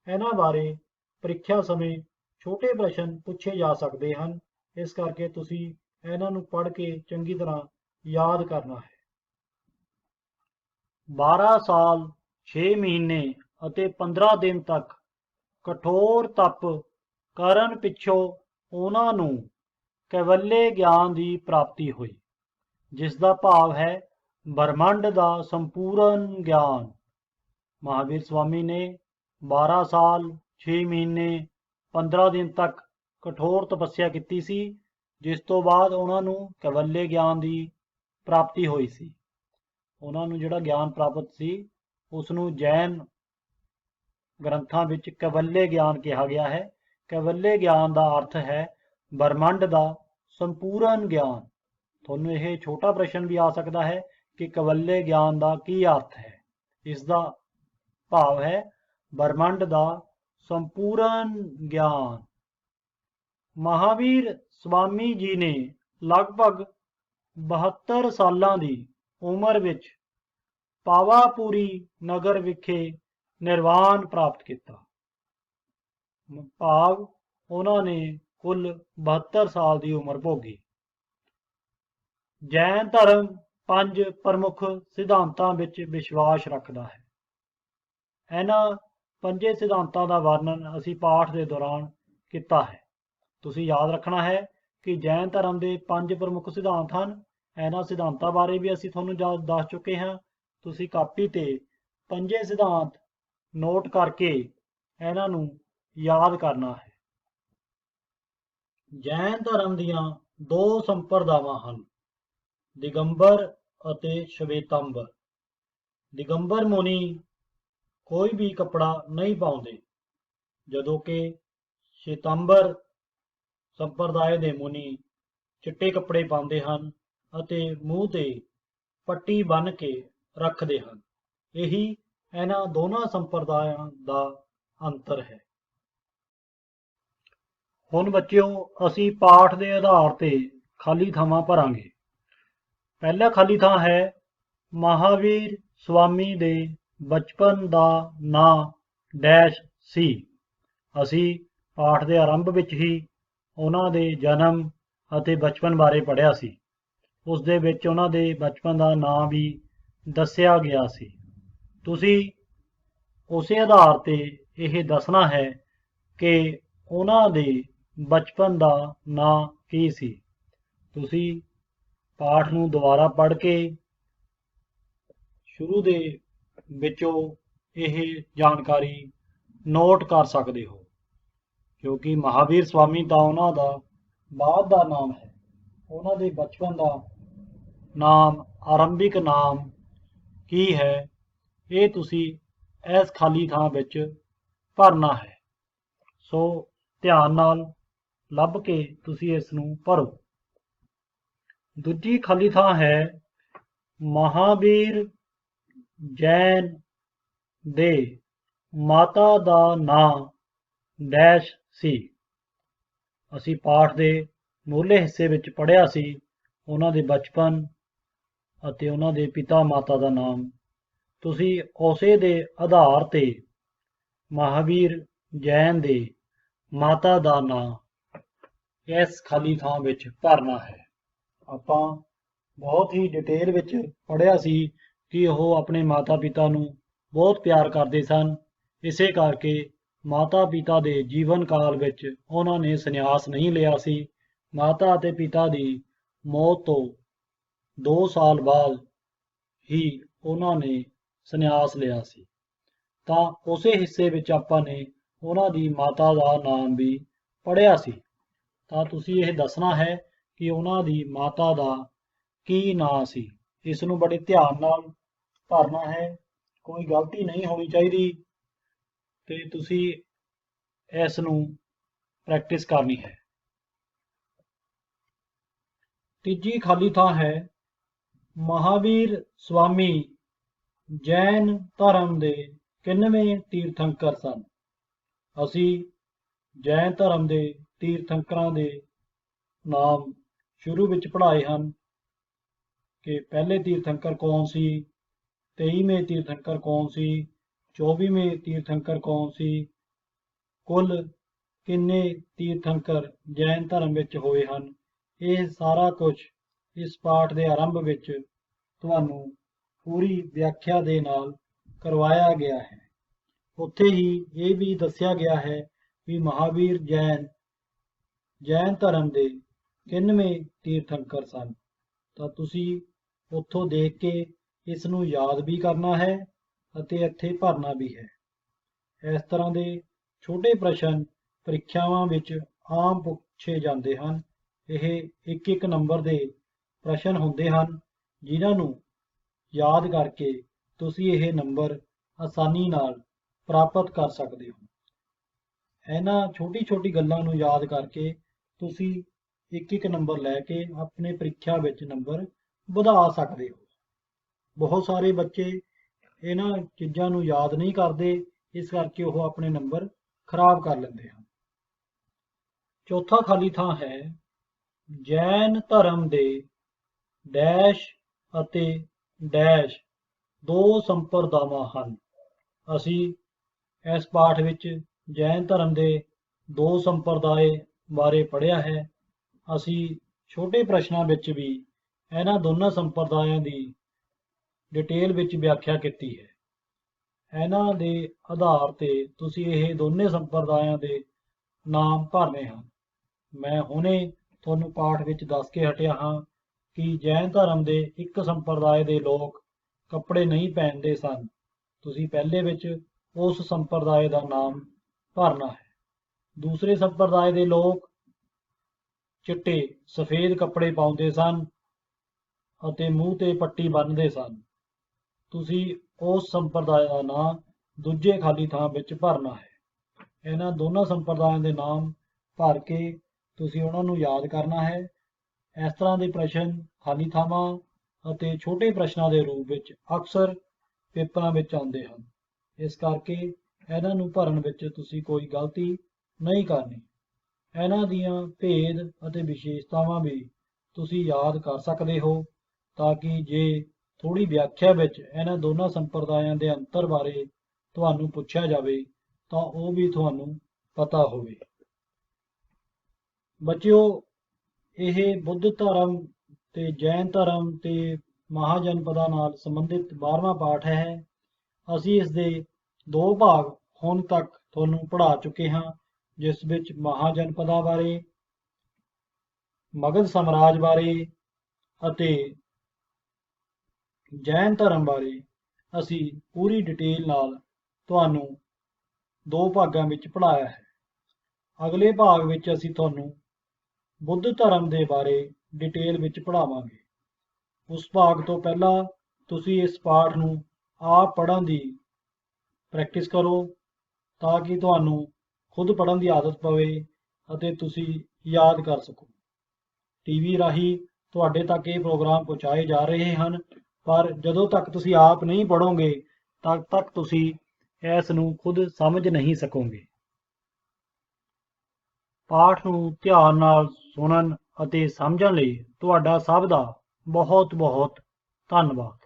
ਇਹਨਾਂ ਬਾਰੇ ਪ੍ਰੀਖਿਆ ਸਮੇਂ ਛੋਟੇ ਪ੍ਰਸ਼ਨ ਪੁੱਛੇ ਜਾ ਸਕਦੇ ਹਨ, ਇਸ ਕਰਕੇ ਤੁਸੀਂ ਇਹਨਾਂ ਨੂੰ ਪੜ੍ਹ ਕੇ ਚੰਗੀ ਤਰ੍ਹਾਂ ਯਾਦ ਕਰਨਾ ਹੈ। 12 ਸਾਲ 6 ਮਹੀਨੇ ਅਤੇ 15 ਦਿਨ ਤੱਕ ਕਠੋਰ ਤਪ ਕਰਨ ਪਿੱਛੋਂ ਉਹਨਾਂ ਨੂੰ ਕੈਵਲਯ ਗਿਆਨ ਦੀ ਪ੍ਰਾਪਤੀ ਹੋਈ, ਜਿਸ ਦਾ ਭਾਵ ਹੈ ਬ੍ਰਹਮੰਡ ਦਾ ਸੰਪੂਰਨ ਗਿਆਨ। ਮਹਾਵੀਰ ਸਵਾਮੀ ਨੇ 12 ਸਾਲ 6 ਮਹੀਨੇ 15 ਦਿਨ ਤੱਕ ਕਠੋਰ ਤਪੱਸਿਆ ਕੀਤੀ ਸੀ, ਜਿਸ ਤੋਂ ਬਾਅਦ ਉਹਨਾਂ ਨੂੰ ਕੈਵਲਯ ਗਿਆਨ ਦੀ ਪ੍ਰਾਪਤੀ ਹੋਈ ਸੀ। ਉਹਨਾਂ ਨੂੰ ਜਿਹੜਾ ਗਿਆਨ ਪ੍ਰਾਪਤ ਸੀ ਉਸ ਨੂੰ ਜੈਨ ਗ੍ਰੰਥਾਂ ਵਿੱਚ ਕੈਵਲਯ ਗਿਆਨ ਕਿਹਾ ਗਿਆ ਹੈ। ਕੈਵਲਯ ਗਿਆਨ ਦਾ ਅਰਥ ਹੈ ਬ੍ਰਹਮੰਡ ਦਾ ਸੰਪੂਰਨ ਗਿਆਨ। ਤੁਹਾਨੂੰ ਇਹ ਛੋਟਾ ਪ੍ਰਸ਼ਨ ਵੀ ਆ ਸਕਦਾ ਹੈ ਕਿ ਕੈਵਲਯ ਗਿਆਨ ਦਾ ਕੀ ਅਰਥ ਹੈ। ਇਸ ਦਾ ਭਾਵ ਹੈ ਬ੍ਰਹਮੰਡ ਦਾ ਸੰਪੂਰਨ ਗਿਆਨ। ਮਹਾਵੀਰ ਸਵਾਮੀ ਜੀ ਨੇ ਲਗਭਗ 72 ਸਾਲਾਂ ਦੀ ਉਮਰ ਵਿੱਚ ਪਾਵਾਪੂਰੀ ਨਗਰ ਵਿਖੇ ਨਿਰਵਾਣ ਪ੍ਰਾਪਤ ਕੀਤਾ। ਭਾਵ ਉਹਨਾਂ ਨੇ ਕੁੱਲ 72 ਸਾਲ ਦੀ ਉਮਰ ਭੋਗੀ। ਜੈਨ ਧਰਮ 5 ਪ੍ਰਮੁੱਖ ਸਿਧਾਂਤਾਂ ਵਿੱਚ ਵਿਸ਼ਵਾਸ ਰੱਖਦਾ ਹੈ। ਇਹਨਾਂ 5 ਸਿਧਾਂਤਾਂ ਦਾ ਵਰਣਨ ਅਸੀਂ ਪਾਠ ਦੇ ਦੌਰਾਨ ਕੀਤਾ ਹੈ। ਤੁਸੀਂ ਯਾਦ ਰੱਖਣਾ ਹੈ ਕਿ ਜੈਨ ਧਰਮ ਦੇ 5 ਪ੍ਰਮੁੱਖ ਸਿਧਾਂਤ ਹਨ। ਇਹਨਾਂ ਸਿਧਾਂਤਾਂ ਬਾਰੇ ਵੀ ਅਸੀਂ ਤੁਹਾਨੂੰ ਦੱਸ ਚੁੱਕੇ ਹਾਂ। ਤੁਸੀਂ ਕਾਪੀ ਤੇ 5 ਸਿਧਾਂਤ ਨੋਟ ਕਰਕੇ ਇਹਨਾਂ ਨੂੰ ਯਾਦ ਕਰਨਾ ਹੈ। ਜੈਨ ਧਰਮ ਦੀਆਂ 2 ਸੰਪਰਦਾਵਾਂ ਹਨ, ਦਿਗੰਬਰ ਅਤੇ ਸ਼ਵੇਤਾਂਬਰ। ਦਿਗੰਬਰ ਮੁਨੀ ਕੋਈ ਵੀ ਕੱਪੜਾ ਨਹੀਂ ਪਾਉਂਦੇ, ਜਦੋਂ ਕਿ ਸ਼ਵੇਤਾਂਬਰ ਸੰਪਰਦਾਇ ਦੇ ਮੁਨੀ ਚਿੱਟੇ ਕੱਪੜੇ ਪਾਉਂਦੇ ਹਨ ਅਤੇ ਮੂੰਹ ਤੇ ਪੱਟੀ ਬੰਨ੍ਹ ਕੇ ਰੱਖਦੇ ਹਨ। ਇਹੀ ਇਹਨਾਂ ਦੋਨਾਂ ਸੰਪਰਦਾਇਆਂ ਦਾ ਅੰਤਰ ਹੈ। ਹੁਣ ਬੱਚਿਓ, ਅਸੀਂ ਪਾਠ ਦੇ ਆਧਾਰ ਤੇ ਖਾਲੀ ਥਾਵਾਂ ਭਰਾਂਗੇ। ਪਹਿਲਾ ਖਾਲੀ ਥਾਂ ਹੈ ਮਹਾਵੀਰ ਸਵਾਮੀ ਦੇ ਬਚਪਨ ਦਾ ਨਾਂ ਡੈਸ਼ ਸੀ। ਅਸੀਂ ਪਾਠ ਦੇ ਆਰੰਭ ਵਿੱਚ ਹੀ ਉਹਨਾਂ ਦੇ ਜਨਮ ਅਤੇ ਬਚਪਨ ਬਾਰੇ ਪੜ੍ਹਿਆ ਸੀ। ਉਸ ਦੇ ਵਿੱਚ ਉਹਨਾਂ ਦੇ ਬਚਪਨ ਦਾ ਨਾਂ ਵੀ ਦੱਸਿਆ ਗਿਆ ਸੀ। ਤੁਸੀਂ ਉਸੇ ਆਧਾਰ ਤੇ ਇਹ ਦੱਸਣਾ ਹੈ ਕਿ ਉਹਨਾਂ ਦੇ ਬਚਪਨ ਦਾ ਨਾਂ ਕੀ ਸੀ। ਤੁਸੀਂ ਪਾਠ ਨੂੰ ਦੁਬਾਰਾ ਪੜ੍ਹ ਕੇ ਸ਼ੁਰੂ ਦੇ ਵਿੱਚੋਂ ਇਹ ਜਾਣਕਾਰੀ ਨੋਟ ਕਰ ਸਕਦੇ ਹੋ, ਕਿਉਂਕਿ ਮਹਾਵੀਰ ਸਵਾਮੀ ਤਾਂ ਉਹਨਾਂ ਦਾ ਬਾਅਦ ਦਾ ਨਾਮ ਹੈ। ਉਹਨਾਂ ਦੇ ਬਚਪਨ ਦਾ ਨਾਮ, ਆਰੰਭਿਕ ਨਾਮ ਕੀ ਹੈ, ਇਹ ਤੁਸੀਂ ਇਸ ਖਾਲੀ ਥਾਂ ਵਿੱਚ ਭਰਨਾ ਹੈ। ਸੋ ਧਿਆਨ ਨਾਲ ਲੱਭ ਕੇ ਤੁਸੀਂ ਇਸ ਨੂੰ ਭਰੋ। ਦੂਜੀ ਖਾਲੀ ਥਾਂ ਹੈ ਮਹਾਵੀਰ ਜੈਨ ਦੇ ਮਾਤਾ ਦਾ ਨਾਂ ਡੈਸ਼ ਸੀ। ਅਸੀਂ ਪਾਠ ਦੇ ਮੂਹਰਲੇ ਹਿੱਸੇ ਵਿੱਚ ਪੜ੍ਹਿਆ ਸੀ ਉਹਨਾਂ ਦੇ ਬਚਪਨ ਅਤੇ ਉਹਨਾਂ ਦੇ ਪਿਤਾ ਮਾਤਾ ਦਾ ਨਾਮ। ਤੁਸੀਂ ਉਸੇ ਦੇ ਆਧਾਰ ਤੇ ਮਹਾਵੀਰ ਜੈਨ ਦੇ ਮਾਤਾ ਦਾ ਨਾਂ ਇਸ ਖਾਲੀ ਥਾਂ ਵਿੱਚ ਭਰਨਾ ਹੈ। ਆਪਾਂ ਬਹੁਤ ਹੀ ਡਿਟੇਲ ਵਿੱਚ ਪੜ੍ਹਿਆ ਸੀ ਕਿ ਉਹ ਆਪਣੇ ਮਾਤਾ ਪਿਤਾ ਨੂੰ ਬਹੁਤ ਪਿਆਰ ਕਰਦੇ ਸਨ। ਇਸੇ ਕਰਕੇ ਮਾਤਾ ਪਿਤਾ ਦੇ ਜੀਵਨ ਕਾਲ ਵਿੱਚ ਉਹਨਾਂ ਨੇ ਸੰਨਿਆਸ ਨਹੀਂ ਲਿਆ ਸੀ। ਮਾਤਾ ਅਤੇ ਪਿਤਾ ਦੀ ਮੌਤ ਤੋਂ 2 ਸਾਲ ਬਾਅਦ ਹੀ ਉਹਨਾਂ ਨੇ ਸੰਨਿਆਸ ਲਿਆ ਸੀ। ਤਾਂ ਉਸੇ ਹਿੱਸੇ ਵਿੱਚ ਆਪਾਂ ਨੇ ਉਹਨਾਂ ਦੀ ਮਾਤਾ ਦਾ ਨਾਮ ਵੀ ਪੜ੍ਹਿਆ ਸੀ। ਤਾਂ ਤੁਸੀਂ ਇਹ ਦੱਸਣਾ ਹੈ ਕਿ ਉਹਨਾਂ ਦੀ ਮਾਤਾ ਦਾ ਕੀ ਨਾਂ ਸੀ। ਇਸ ਨੂੰ ਬੜੇ ਧਿਆਨ ਨਾਲ ਭਰਨਾ ਹੈ, ਕੋਈ ਗਲਤੀ ਨਹੀਂ ਹੋਣੀ ਚਾਹੀਦੀ ਤੇ ਤੁਸੀਂ ਇਸ ਨੂੰ ਪ੍ਰੈਕਟਿਸ ਕਰਨੀ ਹੈ। ਤੀਜੀ ਖਾਲੀ ਥਾਂ ਹੈ ਮਹਾਵੀਰ ਸਵਾਮੀ ਜੈਨ ਧਰਮ ਦੇ ਕਿੰਨਵੇਂ ਤੀਰਥੰਕਰ ਸਨ। ਅਸੀਂ ਜੈਨ ਧਰਮ ਦੇ ਤੀਰਥੰਕਰਾਂ ਦੇ ਨਾਮ ਸ਼ੁਰੂ ਵਿੱਚ ਪੜ੍ਹਾਏ ਹਨ ਕਿ ਪਹਿਲੇ ਤੀਰਥੰਕਰ ਕੌਣ ਸੀ, 23ਵੇਂ ਤੀਰਥੰਕਰ ਕੌਣ ਸੀ, 24वें तीर्थंकर कौन सी, कुल किन्ने तीर्थंकर जैन धर्म ਵਿੱਚ ਹੋਏ ਹਨ। ਇਹ ਸਾਰਾ ਕੁਝ ਇਸ ਪਾਠ ਦੇ ਆਰੰਭ ਵਿੱਚ ਤੁਹਾਨੂੰ ਪੂਰੀ ਵਿਆਖਿਆ ਦੇ ਨਾਲ ਕਰਵਾਇਆ ਗਿਆ ਹੈ। ਉੱਥੇ ਹੀ ਇਹ ਵੀ ਦੱਸਿਆ ਗਿਆ ਹੈ ਵੀ ਮਹਾਵੀਰ ਜੈਨ ਧਰਮ ਦੇ ਕਿੰਨਵੇਂ ਤੀਰਥੰਕਰ ਸਨ। ਤਾਂ ਤੁਸੀਂ ਉੱਥੋਂ ਦੇਖ ਕੇ ਇਸ ਨੂੰ ਯਾਦ ਵੀ ਕਰਨਾ ਹੈ ਅਤੇ ਇੱਥੇ ਭਰਨਾ ਵੀ ਹੈ। ਇਸ ਤਰ੍ਹਾਂ ਦੇ ਛੋਟੇ ਪ੍ਰਸ਼ਨ ਪ੍ਰੀਖਿਆਵਾਂ ਵਿੱਚ ਆਮ ਪੁੱਛੇ ਜਾਂਦੇ ਹਨ। ਇਹ ਇੱਕ ਨੰਬਰ ਦੇ ਪ੍ਰਸ਼ਨ ਹੁੰਦੇ ਹਨ ਜਿਨ੍ਹਾਂ ਨੂੰ ਯਾਦ ਕਰਕੇ ਤੁਸੀਂ ਇਹ ਨੰਬਰ ਆਸਾਨੀ ਨਾਲ ਪ੍ਰਾਪਤ ਕਰ ਸਕਦੇ ਹੋ। ਇਹਨਾਂ ਛੋਟੀ ਗੱਲਾਂ ਨੂੰ ਯਾਦ ਕਰਕੇ ਤੁਸੀਂ ਇੱਕ ਨੰਬਰ ਲੈ ਕੇ ਆਪਣੇ ਪ੍ਰੀਖਿਆ ਵਿੱਚ ਨੰਬਰ ਵਧਾ ਸਕਦੇ ਹੋ। ਬਹੁਤ ਸਾਰੇ ਬੱਚੇ ਇਹਨਾਂ ਚੀਜ਼ਾਂ ਨੂੰ ਯਾਦ ਨਹੀਂ ਕਰਦੇ, ਇਸ ਕਰਕੇ ਉਹ ਆਪਣੇ ਨੰਬਰ ਖਰਾਬ ਕਰ ਲੈਂਦੇ ਹਨ। ਚੌਥਾ ਖਾਲੀ ਥਾਂ ਹੈ ਜੈਨ ਧਰਮ ਦੇ ਡੈਸ਼ ਅਤੇ ਡੈਸ਼ ਦੋ ਸੰਪਰਦਾਵਾਂ ਹਨ। ਅਸੀਂ ਇਸ ਪਾਠ ਵਿੱਚ ਜੈਨ ਧਰਮ ਦੇ ਦੋ ਸੰਪਰਦਾਏ ਬਾਰੇ ਪੜ੍ਹਿਆ ਹੈ। ਅਸੀਂ ਛੋਟੇ ਪ੍ਰਸ਼ਨਾਂ ਵਿੱਚ ਵੀ ਇਹਨਾਂ ਦੋਨਾਂ ਸੰਪਰਦਾਇਆਂ ਦੀ ਡਿਟੇਲ ਵਿੱਚ ਵਿਆਖਿਆ ਕੀਤੀ ਹੈ। ਇਹਨਾਂ ਦੇ ਆਧਾਰ ਤੇ ਤੁਸੀਂ ਇਹ ਦੋਨੇ ਸੰਪਰਦਾਇਆਂ ਦੇ ਨਾਮ ਭਰਨੇ ਹਨ। ਮੈਂ ਹੁਣੇ ਤੁਹਾਨੂੰ ਪਾਠ ਵਿੱਚ ਦੱਸ ਕੇ ਹਟਿਆ ਹਾਂ ਕਿ ਜੈਨ ਧਰਮ ਦੇ ਇੱਕ ਸੰਪਰਦਾਇ ਦੇ ਲੋਕ ਕੱਪੜੇ ਨਹੀਂ ਪਹਿਨਦੇ ਸਨ। ਤੁਸੀਂ ਪਹਿਲੇ ਵਿੱਚ ਉਸ ਸੰਪਰਦਾਇ ਦਾ ਨਾਮ ਭਰਨਾ ਹੈ। ਦੂਸਰੇ ਸੰਪਰਦਾਇ ਦੇ ਲੋਕ ਚਿੱਟੇ ਸਫੇਦ ਕੱਪੜੇ ਪਾਉਂਦੇ ਸਨ ਅਤੇ ਮੂੰਹ ਤੇ ਪੱਟੀ ਬੰਨ੍ਹਦੇ ਸਨ। ਤੁਸੀਂ ਉਸ ਸੰਪਰਦਾਇ ਦਾ ਨਾਮ ਦੂਜੇ ਖਾਲੀ ਥਾਂ ਵਿੱਚ ਭਰਨਾ ਹੈ। ਇਹਨਾਂ ਦੋਨਾਂ ਸੰਪਰਦਾਇਆਂ ਦੇ ਨਾਮ ਭਰ ਕੇ ਤੁਸੀਂ ਉਹਨਾਂ ਨੂੰ ਯਾਦ ਕਰਨਾ ਹੈ। ਇਸ ਤਰ੍ਹਾਂ ਦੇ ਪ੍ਰਸ਼ਨ ਖਾਲੀ ਥਾਵਾਂ ਅਤੇ ਛੋਟੇ ਪ੍ਰਸ਼ਨਾਂ ਦੇ ਰੂਪ ਵਿੱਚ ਅਕਸਰ ਪੇਪਰਾਂ ਵਿੱਚ ਆਉਂਦੇ ਹਨ। ਇਸ ਕਰਕੇ ਇਹਨਾਂ ਨੂੰ ਭਰਨ ਵਿੱਚ ਤੁਸੀਂ ਕੋਈ ਗਲਤੀ ਨਹੀਂ ਕਰਨੀ। ਇਹਨਾਂ ਦੀਆਂ ਭੇਦ ਅਤੇ ਵਿਸ਼ੇਸ਼ਤਾਵਾਂ ਵੀ ਤੁਸੀਂ ਯਾਦ ਕਰ ਸਕਦੇ ਹੋ ਤਾਂ ਕਿ ਜੇ ਥੋੜ੍ਹੀ ਵਿਆਖਿਆ ਵਿੱਚ ਇਹਨਾਂ ਦੋਨਾਂ ਸੰਪਰਦਾਇਆਂ ਦੇ ਅੰਤਰ ਬਾਰੇ ਤੁਹਾਨੂੰ ਪੁੱਛਿਆ ਜਾਵੇ ਤਾਂ ਉਹ ਵੀ ਤੁਹਾਨੂੰ ਪਤਾ ਹੋਵੇ। ਬੱਚਿਓ, ਇਹ ਬੁੱਧ ਧਰਮ ਤੇ ਜੈਨ ਧਰਮ ਤੇ ਮਹਾਜਨਪਦਾਂ ਨਾਲ ਸੰਬੰਧਿਤ 12ਵਾਂ ਪਾਠ ਹੈ। ਅਸੀਂ ਇਸ ਦੇ ਦੋ ਭਾਗ ਹੁਣ ਤੱਕ ਤੁਹਾਨੂੰ ਪੜ੍ਹਾ ਚੁੱਕੇ ਹਾਂ, ਜਿਸ ਵਿੱਚ ਮਹਾਜਨਪਦਾਂ ਬਾਰੇ, ਮਗਧ ਸਾਮਰਾਜ ਬਾਰੇ ਅਤੇ ਜੈਨ ਧਰਮ ਬਾਰੇ ਅਸੀਂ ਪੂਰੀ ਡਿਟੇਲ ਨਾਲ ਤੁਹਾਨੂੰ ਦੋ ਭਾਗਾਂ ਵਿੱਚ ਪੜ੍ਹਾਇਆ ਹੈ। ਅਗਲੇ ਭਾਗ ਵਿੱਚ ਅਸੀਂ ਤੁਹਾਨੂੰ ਬੁੱਧ ਧਰਮ ਦੇ ਬਾਰੇ ਡਿਟੇਲ ਵਿੱਚ ਪੜ੍ਹਾਵਾਂਗੇ। ਉਸ ਭਾਗ ਤੋਂ ਪਹਿਲਾਂ ਤੁਸੀਂ ਇਸ ਪਾਠ ਨੂੰ ਆਪ ਪੜ੍ਹਨ ਦੀ ਪ੍ਰੈਕਟਿਸ ਕਰੋ ਤਾਂ ਕਿ ਤੁਹਾਨੂੰ ਖੁਦ ਪੜ੍ਹਨ ਦੀ ਆਦਤ ਪਵੇ ਅਤੇ ਤੁਸੀਂ ਯਾਦ ਕਰ ਸਕੋ। ਟੀਵੀ ਰਾਹੀਂ ਤੁਹਾਡੇ ਤੱਕ ਇਹ ਪ੍ਰੋਗਰਾਮ ਪਹੁੰਚਾਏ ਜਾ ਰਹੇ ਹਨ, ਪਰ ਜਦੋਂ ਤੱਕ ਤੁਸੀਂ ਆਪ ਨਹੀਂ ਪੜ੍ਹੋਗੇ ਤਦ ਤੱਕ ਤੁਸੀਂ ਇਸ ਨੂੰ ਖੁਦ ਸਮਝ ਨਹੀਂ ਸਕੋਗੇ। ਪਾਠ ਨੂੰ ਧਿਆਨ ਨਾਲ ਸੁਣਨ ਅਤੇ ਸਮਝਣ ਲਈ ਤੁਹਾਡਾ ਸਭ ਦਾ ਬਹੁਤ ਬਹੁਤ ਧੰਨਵਾਦ।